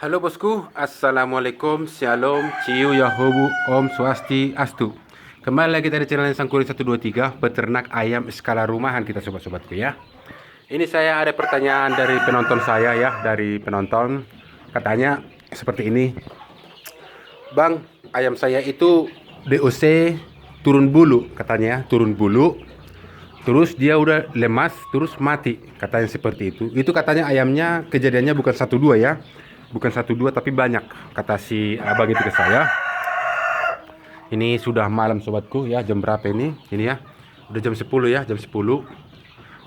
Halo bosku, assalamualaikum, shalom, ciu, yahobu, om, swasti, astu. Kembali lagi dari channel Sangkuring 123, peternak ayam skala rumahan kita sobat-sobatku ya. Ini saya ada pertanyaan dari penonton saya ya, dari penonton. Katanya seperti ini, Bang, ayam saya itu DOC turun bulu, katanya turun bulu. Terus dia udah lemas, terus mati, katanya seperti itu. Itu katanya ayamnya kejadiannya bukan satu dua ya, bukan satu dua tapi banyak, kata si abang itu ke saya. Ini sudah malam sobatku ya, jam berapa ini? Ini ya, udah jam 10 ya, jam 10.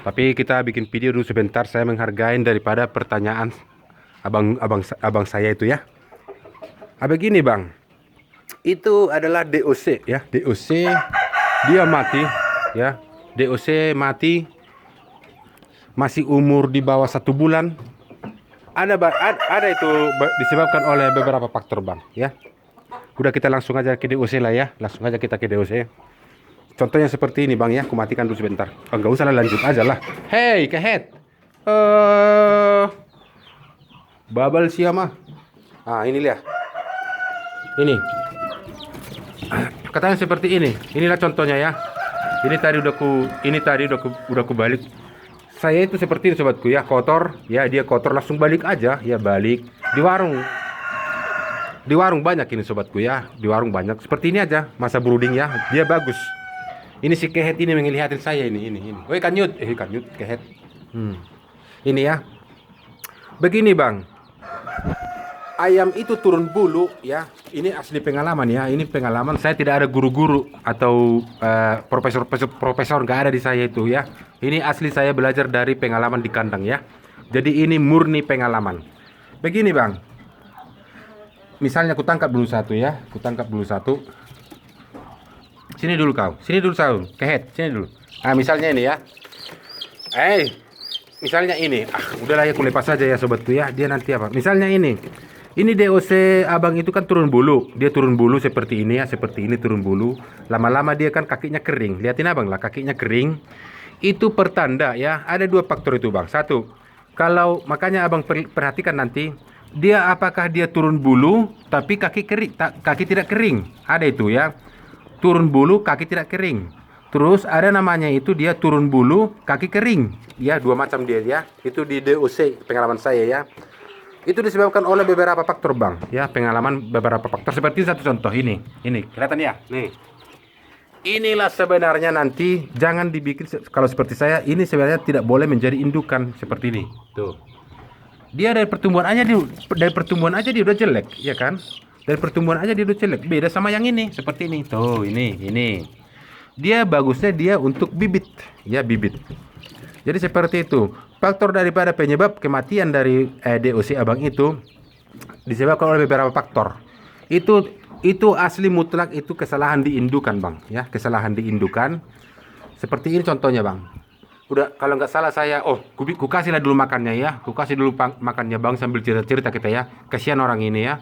Tapi kita bikin video dulu sebentar, saya menghargai daripada pertanyaan abang saya itu ya. Begini bang, itu adalah DOC ya, DOC dia mati ya, DOC mati masih umur di bawah 1 bulan. Ada itu disebabkan oleh beberapa faktor bang ya. Udah kita langsung aja ke DOC lah ya, langsung aja kita ke DOC. Contohnya seperti ini bang ya, aku matikan dulu sebentar. Enggak usah lah, lanjut aja lah. Hey kehet, babal siapa? Ini lihat, ini katanya seperti ini. Inilah contohnya ya. Ini tadi udah ku balik. Saya itu seperti ini sobatku ya, kotor ya, dia kotor langsung balik aja ya, balik di warung. Di warung banyak ini sobatku ya, di warung banyak. Seperti ini aja, masa brooding ya, dia bagus. Ini si kehet ini mengelihatin saya ini. Woi kanyut, kehet. Ini ya. Begini bang, ayam itu turun bulu ya. Ini asli pengalaman ya. Ini pengalaman, saya tidak ada guru-guru atau profesor nggak ada di saya itu ya. Ini asli saya belajar dari pengalaman di kandang ya. Jadi ini murni pengalaman. Begini bang, misalnya aku tangkap dulu satu ya. Sini dulu kau, sini dulu Saul, kehet, sini dulu. Misalnya ini ya. Misalnya ini. Udahlah ya, aku lepas saja ya sobatku ya. Dia nanti apa? Misalnya ini. Ini DOC abang itu kan turun bulu. Dia turun bulu seperti ini ya, seperti ini turun bulu. Lama-lama dia kan kakinya kering. Lihatin abang lah, kakinya kering. Itu pertanda ya. Ada dua faktor itu bang. Satu, kalau makanya abang perhatikan nanti, dia apakah dia turun bulu tapi kaki kering, kaki tidak kering. Ada itu ya. Turun bulu kaki tidak kering. Terus ada namanya itu dia turun bulu kaki kering. Ya, dua macam dia ya. Itu di DOC pengalaman saya ya. Itu disebabkan oleh beberapa faktor bang ya, pengalaman beberapa faktor. Seperti satu contoh ini kelihatan ya, nih inilah sebenarnya nanti jangan dibikin kalau seperti saya ini, sebenarnya tidak boleh menjadi indukan seperti ini tuh. Dia dari pertumbuhan aja dia udah jelek ya kan, dari pertumbuhan aja dia udah jelek. Beda sama yang ini seperti ini tuh, ini dia bagusnya dia untuk bibit ya, bibit. Jadi seperti itu. Faktor daripada penyebab kematian dari DOC abang itu disebabkan oleh beberapa faktor. Itu asli mutlak, itu kesalahan di indukan bang ya, kesalahan di indukan. Seperti ini contohnya bang. Udah, kalau nggak salah saya, ku kasih lah dulu makannya ya, ku kasih dulu makannya bang sambil cerita kita ya. Kasihan orang ini ya.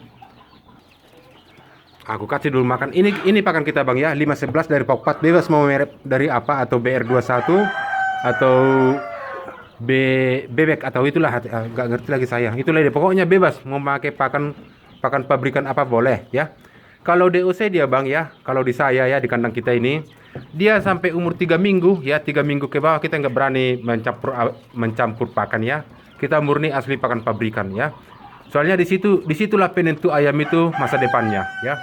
Aku kasih dulu makan. Ini pakan kita bang ya, 511 dari Pokpat, bebas mau merek dari apa, atau BR21 atau bebek atau itulah, nggak ngerti lagi saya. Itulah dia, pokoknya bebas mau pakai pakan pabrikan apa boleh ya. Kalau DOC dia bang ya, kalau di saya ya, di kandang kita ini dia sampai umur 3 minggu ya, 3 minggu ke bawah kita nggak berani mencampur pakan ya. Kita murni asli pakan pabrikan ya. Soalnya disitulah penentu ayam itu masa depannya ya.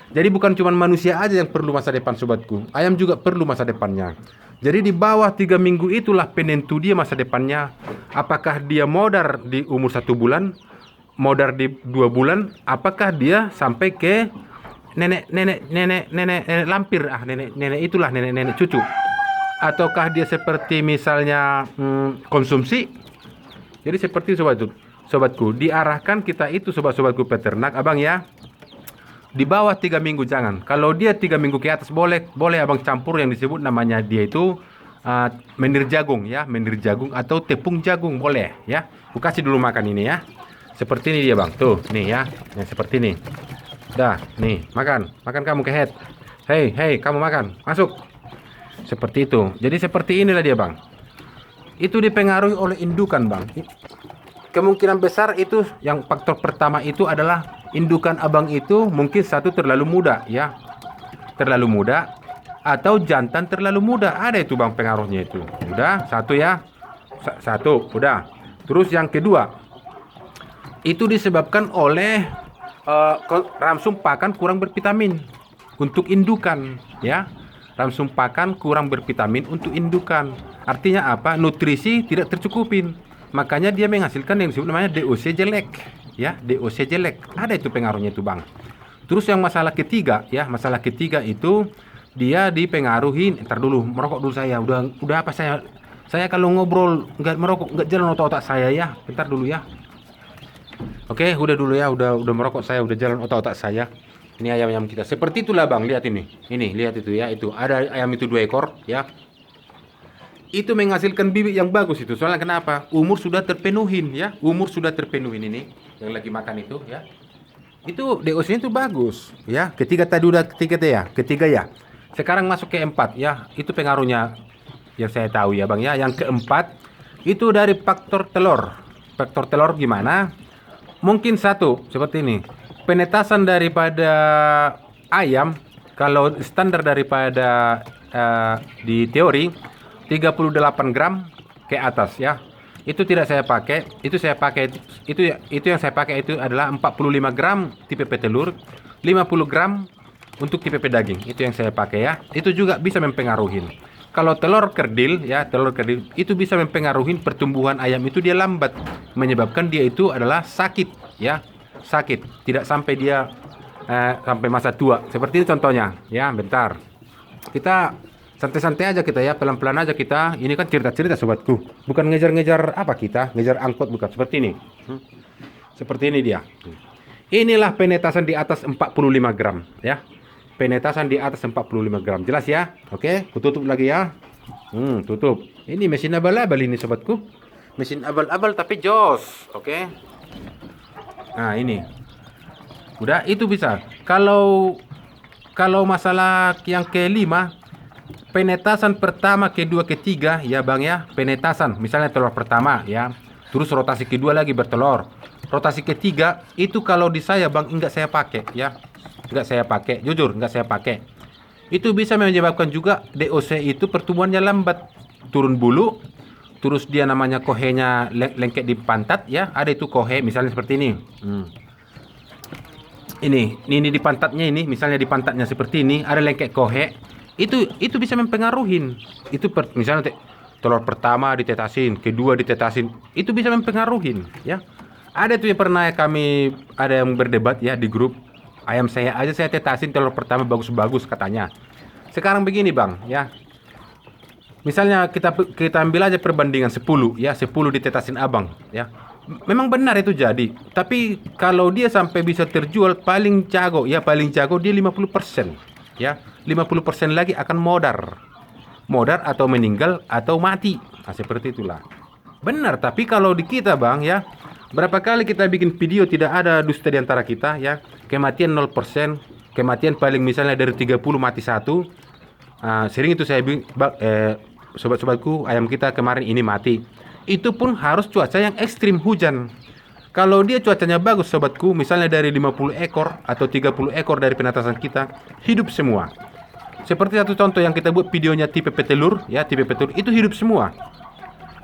Jadi bukan cuma manusia aja yang perlu masa depan sobatku, ayam juga perlu masa depannya. Jadi di bawah 3 minggu itulah penentu dia masa depannya. Apakah dia modar di umur 1 bulan, modar di 2 bulan, apakah dia sampai ke nenek lampir, nenek cucu, ataukah dia seperti misalnya konsumsi. Jadi seperti sobatku, diarahkan kita itu sobatku peternak abang ya. Di bawah 3 minggu jangan. Kalau dia 3 minggu ke atas boleh abang campur yang disebut namanya dia itu menir jagung ya, menir jagung atau tepung jagung boleh ya. Aku kasih dulu makan ini ya. Seperti ini dia bang, tuh nih ya, yang seperti ini. Dah, nih makan kamu kehet. Hei kamu makan, masuk. Seperti itu. Jadi seperti inilah dia bang. Itu dipengaruhi oleh indukan bang. kemungkinan besar itu yang faktor pertama itu adalah indukan abang itu mungkin satu terlalu muda ya. Terlalu muda atau jantan terlalu muda. Ada itu bang pengaruhnya itu. Udah, satu ya. Satu, udah. Terus yang kedua, itu disebabkan oleh ramsum pakan kurang bervitamin untuk indukan ya. Ramsum pakan kurang bervitamin untuk indukan. Artinya apa? Nutrisi tidak tercukupin. Makanya dia menghasilkan yang disebut namanya DOC jelek ya, DOC jelek. Ada itu pengaruhnya itu bang. Terus yang masalah ketiga ya, masalah ketiga itu dia dipengaruhi. Ntar dulu, merokok dulu saya. Udah apa saya kalau ngobrol nggak merokok nggak jalan otak-otak saya ya. Bentar dulu ya. Oke, udah dulu ya, udah merokok saya, udah jalan otak-otak saya. Ini ayam-ayam kita. Seperti itulah bang, lihat ini. Ini lihat itu ya, itu ada ayam itu 2 ekor ya. Itu menghasilkan bibit yang bagus itu. Soalnya kenapa? Umur sudah terpenuhin ya. Umur sudah terpenuhin ini yang lagi makan itu ya. Itu DOC-nya itu bagus ya. Ketiga tadi udah ketiga ya. Sekarang masuk ke 4 ya. Itu pengaruhnya yang saya tahu ya bang ya. Yang keempat itu dari faktor telur. Faktor telur gimana? Mungkin satu seperti ini. Penetasan daripada ayam kalau standar daripada di teori 38 gram ke atas ya. Itu tidak saya pakai, itu saya pakai itu yang saya pakai itu adalah 45 gram TPP telur, 50 gram untuk TPP daging. Itu yang saya pakai ya. Itu juga bisa mempengaruhi. Kalau telur kerdil ya, telur kerdil itu bisa mempengaruhi pertumbuhan ayam itu dia lambat, menyebabkan dia itu adalah sakit ya. Sakit, tidak sampai dia sampai masa tua. Seperti itu contohnya ya. Bentar. Kita santai-santai aja kita ya, pelan-pelan aja kita. Ini kan cerita-cerita sobatku. Bukan ngejar-ngejar apa kita, ngejar angkot bukan. Seperti ini. Seperti ini dia. Inilah penetasan di atas 45 gram ya. Penetasan di atas 45 gram. Jelas ya? Oke, aku tutup lagi ya. Tutup. Ini mesin abal-abal ini sobatku. Mesin abal-abal tapi jos. Oke. Nah, ini. Udah, itu bisa. Kalau masalah yang kelima, penetasan pertama, kedua, ketiga ya bang ya. Penetasan, misalnya telur pertama ya. Terus rotasi kedua lagi bertelur. Rotasi ketiga itu kalau di saya bang enggak saya pakai ya. Enggak saya pakai, jujur enggak saya pakai. Itu bisa menyebabkan juga DOC itu pertumbuhannya lambat, turun bulu. Terus dia namanya kohenya lengket di pantat ya. Ada itu kohe misalnya seperti ini. Ini di pantatnya ini, misalnya di pantatnya seperti ini ada lengket kohe. Itu bisa mempengaruhi. Itu misalnya telur pertama ditetasin, kedua ditetasin, itu bisa mempengaruhi ya. Ada tuh yang pernah kami ada yang berdebat ya di grup. Ayam saya aja saya tetasin telur pertama bagus-bagus katanya. Sekarang begini bang ya. Misalnya kita ambil aja perbandingan 10 ya, 10 ditetasin abang ya. Memang benar itu jadi. Tapi kalau dia sampai bisa terjual paling jago ya, paling jago dia 50% ya. 50% lagi akan modar atau meninggal atau mati. Nah, seperti itulah. Benar, tapi kalau di kita bang ya, berapa kali kita bikin video tidak ada dusta di antara kita ya. Kematian 0%, kematian paling misalnya dari 30 mati 1. Sering itu saya sobat-sobatku, ayam kita kemarin ini mati. Itu pun harus cuaca yang ekstrim, hujan. Kalau dia cuacanya bagus sobatku, misalnya dari 50 ekor atau 30 ekor dari penetasan kita, hidup semua. Seperti satu contoh yang kita buat videonya tipe petelur, ya tipe petelur itu hidup semua.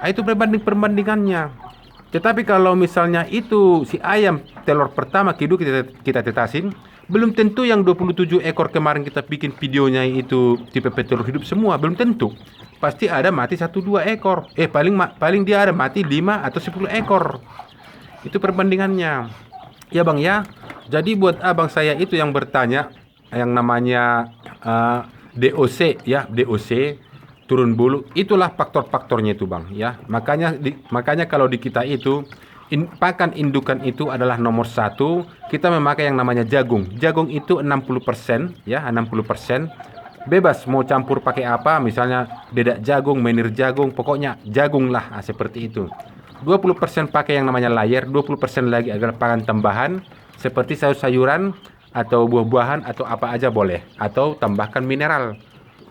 Itu perbandingannya. Tetapi kalau misalnya itu si ayam telur pertama kedua kita tetasin, belum tentu yang 27 ekor kemarin kita bikin videonya itu tipe petelur hidup semua, belum tentu. Pasti ada mati 1-2 ekor. Paling dia ada mati 5 atau 10 ekor. Itu perbandingannya. Ya bang ya. Jadi buat abang saya itu yang bertanya yang namanya DOC ya, DOC turun bulu, itulah faktor-faktornya itu bang ya. Makanya kalau di kita itu pakan indukan itu adalah nomor 1. Kita memakai yang namanya jagung. Jagung itu 60% ya, 60%. Bebas mau campur pakai apa, misalnya dedak jagung, menir jagung, pokoknya jagung lah, seperti itu. 20% pakai yang namanya layer, 20% lagi adalah pakan tambahan seperti sayur-sayuran atau buah-buahan atau apa aja boleh, atau tambahkan mineral.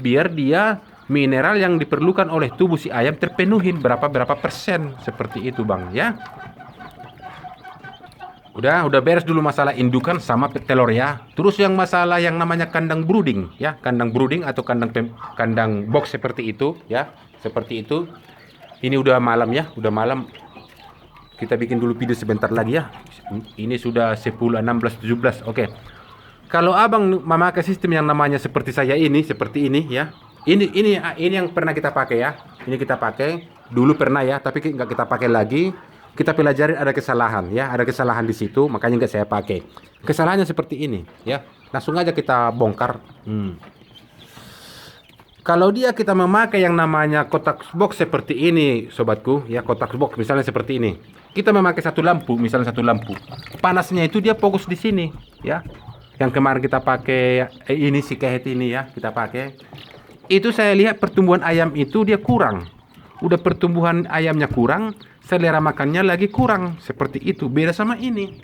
Biar dia mineral yang diperlukan oleh tubuh si ayam terpenuhin berapa persen, seperti itu bang ya. Udah beres dulu masalah indukan sama telur ya. Terus yang masalah yang namanya kandang brooding ya, kandang brooding atau kandang box seperti itu ya, seperti itu. Ini udah malam ya, udah malam. Kita bikin dulu video sebentar lagi ya. Ini sudah 10, 16, 17. Oke. Kalau abang memakai sistem yang namanya seperti saya ini, seperti ini ya. Ini yang pernah kita pakai ya. Ini kita pakai dulu pernah ya, tapi nggak kita pakai lagi. Kita pelajari ada kesalahan ya, ada kesalahan di situ, makanya nggak saya pakai. Kesalahannya seperti ini ya. Langsung aja kita bongkar. Kalau kita memakai yang namanya kotak box seperti ini, sobatku ya, kotak box misalnya seperti ini. Kita memakai satu lampu, misalnya satu lampu. Panasnya itu dia fokus di sini ya. Yang kemarin kita pakai ini si kehet ini ya, kita pakai. Itu saya lihat pertumbuhan ayam itu dia kurang. Udah pertumbuhan ayamnya kurang, selera makannya lagi kurang. Seperti itu, beda sama ini.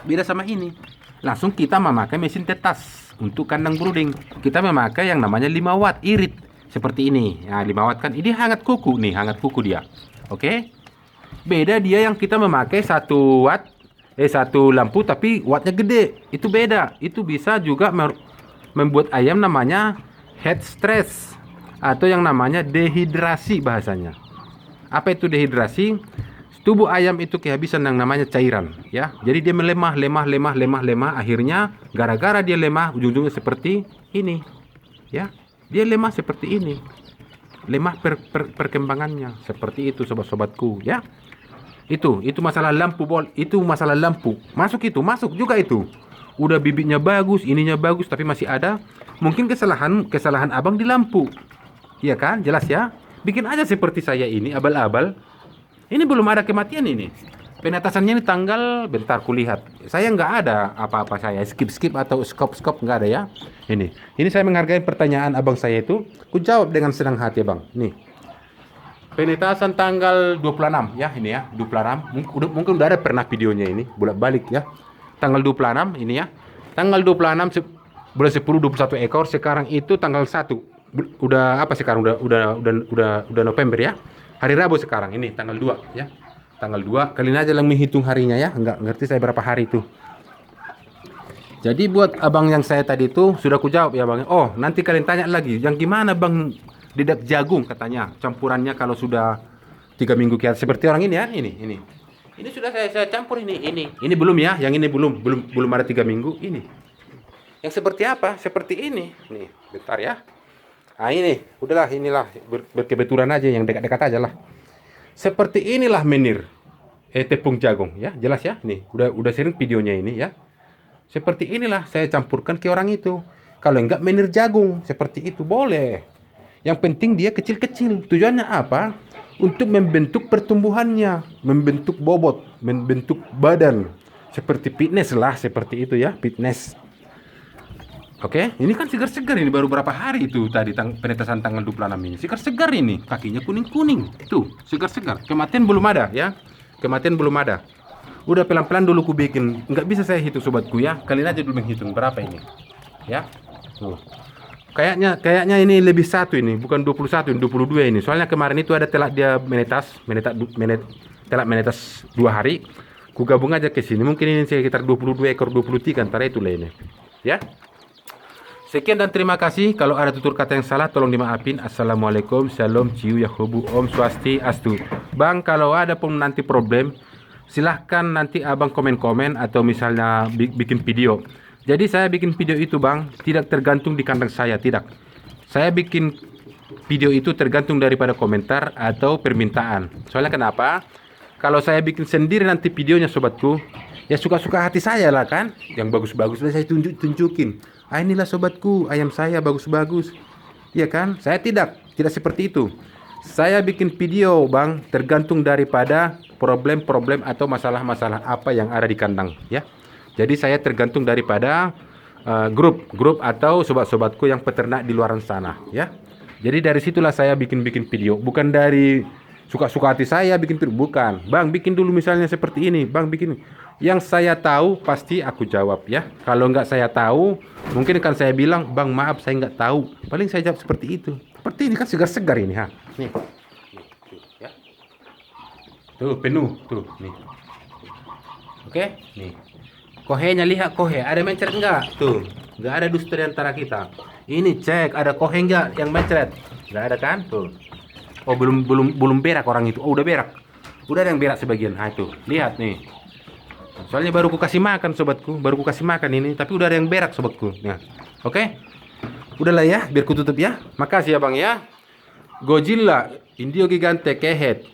Beda sama ini. Langsung kita memakai mesin tetas untuk kandang brooding. Kita memakai yang namanya 5 watt irit. Seperti ini. Nah, 5 watt kan ini hangat kuku nih, hangat kuku dia. Oke? Beda dia yang kita memakai 1 watt, satu lampu tapi wattnya gede. Itu beda. Itu bisa juga membuat ayam namanya heat stress atau yang namanya dehidrasi bahasanya. Apa itu dehidrasi? Tubuh ayam itu kehabisan yang namanya cairan ya. Jadi dia melemah, akhirnya gara-gara dia lemah ujung-ujungnya seperti ini. Ya. Dia lemah seperti ini. Lemah perkembangannya seperti itu sobat-sobatku ya. Itu masalah lampu itu masalah lampu. Masuk juga itu. Udah bibitnya bagus, ininya bagus tapi masih ada mungkin kesalahan abang di lampu. Iya kan? Jelas ya? Bikin aja seperti saya ini, abal-abal. Ini belum ada kematian ini. Penetasannya ini tanggal, bentar kulihat. Saya nggak ada apa-apa saya. Skip atau skop nggak ada ya. Ini saya menghargai pertanyaan abang saya itu. Ku jawab dengan senang hati bang. Nih. Penetasan tanggal 26 ya ini ya. 26. Mungkin udah ada pernah videonya ini. Bolak-balik ya. Tanggal 26 ini ya. Tanggal 26 bulan 10 21 ekor. Sekarang itu tanggal 1. Udah apa sekarang udah November ya. Hari Rabu sekarang ini tanggal 2 ya. Tanggal 2 kalian aja yang menghitung harinya ya. Enggak ngerti saya berapa hari itu. Jadi buat abang yang saya tadi itu sudah ku jawab ya bang. Oh nanti kalian tanya lagi. Yang gimana bang dedak jagung katanya. Campurannya kalau sudah 3 minggu kiat. Seperti orang ini ya. Ini sudah saya campur ini. Ini belum ya. Yang ini belum ada 3 minggu. Ini. Yang seperti apa? Seperti ini. Nih bentar ya. Nah ini, udahlah inilah berkebetulan aja yang dekat-dekat aja lah. Seperti inilah menir tepung jagung ya, jelas ya. Nih, udah sering videonya ini ya. Seperti inilah saya campurkan ke orang itu. Kalau enggak menir jagung seperti itu boleh. Yang penting dia kecil-kecil. Tujuannya apa? Untuk membentuk pertumbuhannya, membentuk bobot, membentuk badan. Seperti fitness lah, seperti itu ya, fitness. Oke, ini kan segar-segar ini baru berapa hari itu tadi penetasan tanggal 26 ini. Segar-segar ini, kakinya kuning-kuning. Tuh, segar-segar. Kematian belum ada ya. Kematian belum ada. Udah pelan-pelan dulu ku bikin. Nggak bisa saya hitung sobatku ya. Kalian aja dulu menghitung berapa ini. Ya. Tuh. Kayaknya ini lebih satu ini, bukan 21, 22 ini. Soalnya kemarin itu ada telak dia telak menetas 2 hari. Ku gabung aja ke sini. Mungkin ini sekitar 22 ekor 23 antara itulah ini. Ya. Sekian dan terima kasih. Kalau ada tutur kata yang salah tolong dimaafin. Assalamualaikum, shalom, ciu, yahubu, om swastiastu. Bang, kalau ada pun nanti problem, silahkan nanti abang komen-komen atau misalnya bikin video. Jadi saya bikin video itu bang, tidak tergantung di kandang saya, tidak. Saya bikin video itu tergantung daripada komentar atau permintaan. Soalnya kenapa? Kalau saya bikin sendiri nanti videonya sobatku, ya suka-suka hati saya lah kan. Yang bagus-bagus saya tunjukin. Ah inilah sobatku, ayam saya bagus-bagus. Iya kan? Saya tidak seperti itu. Saya bikin video bang, tergantung daripada problem-problem atau masalah-masalah apa yang ada di kandang ya. Jadi saya tergantung daripada grup atau sobat-sobatku yang peternak di luar sana ya. Jadi dari situlah saya bikin video, bukan dari suka-suka hati saya bikin video, bukan. Bang bikin dulu misalnya seperti ini, bang bikin. Yang saya tahu pasti aku jawab ya. Kalau nggak saya tahu, mungkin kan saya bilang, bang maaf saya nggak tahu. Paling saya jawab seperti itu. Seperti ini kan segar-segar ini ha. Nih, tuh ya. Tuh penuh tuh nih. Oke, nih. Kohenya lihat kohe, ada mencret enggak? Tuh, enggak ada duster di antara kita. Ini cek ada kohe enggak yang mencret? Enggak ada kan? Tuh. Oh, belum berak orang itu. Oh, udah berak. Udah ada yang berak sebagian. Nah, itu. Lihat nih. Soalnya baru ku kasih makan sobatku, baru ku kasih makan ini, tapi udah ada yang berak sobatku. Nah, oke. Udahlah ya, biar ku tutup ya. Makasih ya Bang ya. Godzilla, Indio Gigante, Kehead.